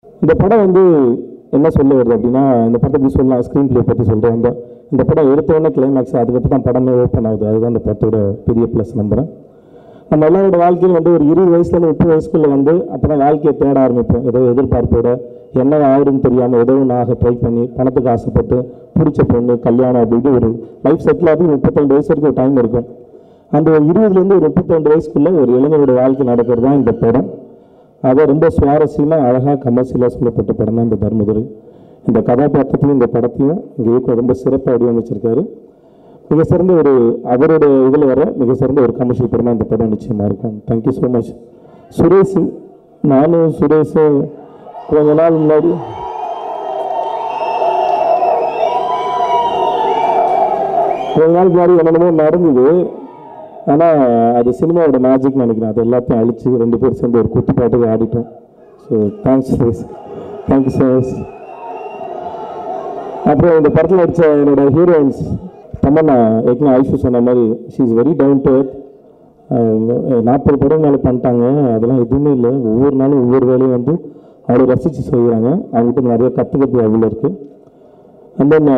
இந்த படம் வந்து என்ன சொல்ல வருது அப்படின்னா, இந்த படத்தை எப்படி சொல்லலாம், ஸ்க்ரீன் ப்ளே பற்றி சொல்கிறேன். இந்த படம் எடுத்தோடனே கிளைமேக்ஸ், அதுக்கப்புறம் தான் படமே ஓப்பன் ஆகுது. அதுதான் இந்த படத்தோட பெரிய ப்ளஸ் நம்புகிறேன். நம்ம எல்லாரோட வாழ்க்கையில் வந்து ஒரு 20 வயசுலேருந்து 30 வயசுக்குள்ளே வந்து அப்போ தான் வாழ்க்கையை தேட ஆரம்பிப்போம். ஏதோ எதிர்பார்ப்போட என்ன ஆகுதுன்னு தெரியாமல் ஏதோ ஒன்று ஆக ட்ரை பண்ணி பணத்துக்கு ஆசைப்பட்டு பிடிச்ச பொண்ணு கல்யாணம் அப்படின்னு ஒரு லைஃப் செட்டில் ஆகி 32 வயசு வரைக்கும் ஒரு டைம் இருக்கும். அந்த 20லேருந்து ஒரு 32 வயசுக்குள்ளே ஒரு இளைஞரோட வாழ்க்கை நடக்கிறது தான் இந்த படம். அதை ரொம்ப சுவாரஸ்யமாக அழகாக கமர்ஷியலாக சொல்லப்பட்ட படம் தான் இந்த தர்மதுரை. இந்த கதாபாத்திரத்தையும் இந்த படத்தையும் இங்கே இயக்குனர் ரொம்ப சிறப்பாக வடிவமைச்சிருக்காரு. மிக சிறந்த ஒரு அவரோட இதில் வர மிக சிறந்த ஒரு கமர்ஷியல் படமாக இந்த படம் நிச்சயமாக இருக்கும். Thank you so much. சுரேஷ், நானும் சுரேஷும் கொஞ்ச நாள் முன்னாடி என்னென்னமோ நடந்தது. ஆனால் அது சினிமாவோட மேஜிக் நினைக்கிறேன். அது எல்லாத்தையும் அழித்து 2 பேர் சேர்ந்து ஒரு குத்து பாட்டுக்கு ஆடிட்டோம். So thanks Suresh, thank you so much. அப்புறம் இந்த படத்தில் நடித்த என்னோட ஹீரோயின்ஸ் தமன்னா, ஏற்கனவே ஐஷு சொன்ன மாதிரி she is very down to earth. 40 படம் மேலே பண்ணிட்டாங்க. அதெல்லாம் எதுவுமே இல்லை. ஒவ்வொரு நாளும் ஒவ்வொரு வேலையும் வந்து அவ்வளோ ரசித்து செய்கிறாங்க. அவங்ககிட்ட நிறைய கற்றுக்கிறது அவ்வளோ இருக்குது. அண்ட் தென்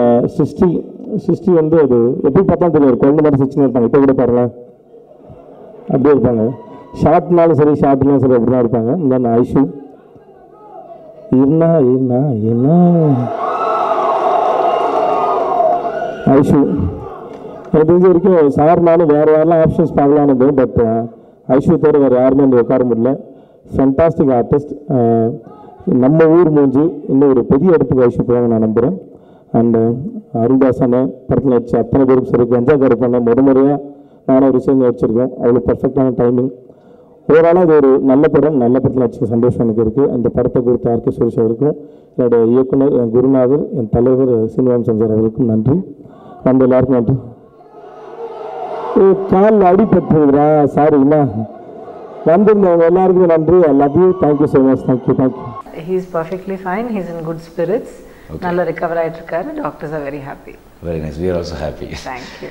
சிருஷ்டி வந்து அது எப்படி பார்த்தா தெரியும், ஒரு குழந்தை மாதிரி சிரிச்சுன்னு இருப்பாங்க. இப்போ கூட பாருங்களேன், அப்படியே இருப்பாங்க. ஷார்ட்னாலும் சரி ஷார்ட்னாலும் சரி அப்படி தான் இருப்பாங்க. தென் ஐஷு என்ன ஐஷு எனக்கு தெரிஞ்ச வரைக்கும் சார்னாலும் வேறு யாரெல்லாம் ஆப்ஷன்ஸ் பார்க்கலான்னு. பட் ஐஷு தவிர வேறு யாருமே வந்து உட்கார முடியல. Fantastic artist. நம்ம ஊர் மூஞ்சி இன்னும் ஒரு பெரிய இடத்துக்கு ஐஷு போவாங்க நான் நம்புகிறேன். அண்டு அருள்தாசான படத்தில் வச்சு அத்தனை பேருக்கு சரி, கஞ்சா கருப்பான முறையாக நானும் ஒரு விஷயம் வச்சுருக்கோம். அவ்வளோ பர்ஃபெக்டான டைமிங். ஓவராலாக இது ஒரு நல்ல படம். நல்ல படத்தில் வச்சுக்க சந்தோஷம் எனக்கு இருக்குது. அந்த படத்தை கொடுத்த ஆர்கே சுரேஷ் அவருக்கும், என்னோடய இயக்குனர், என் குருநாதர், என் தலைவர் சீனிவாசன் சஞ்சர் அவருக்கும் நன்றி. அந்த எல்லாருக்கும் நன்றி. காலில் அடிபட்டுருக்குறா, சாரிங்களா, வந்திருந்தவங்க எல்லாருக்கும் நன்றி. I love you. Thank you so much. Thank you. He is perfectly fine. He is in good spirits. நல்ல recover ஆயிட்டு இருக்காரு. Doctors are very happy. Very nice. We are also happy. Thank you.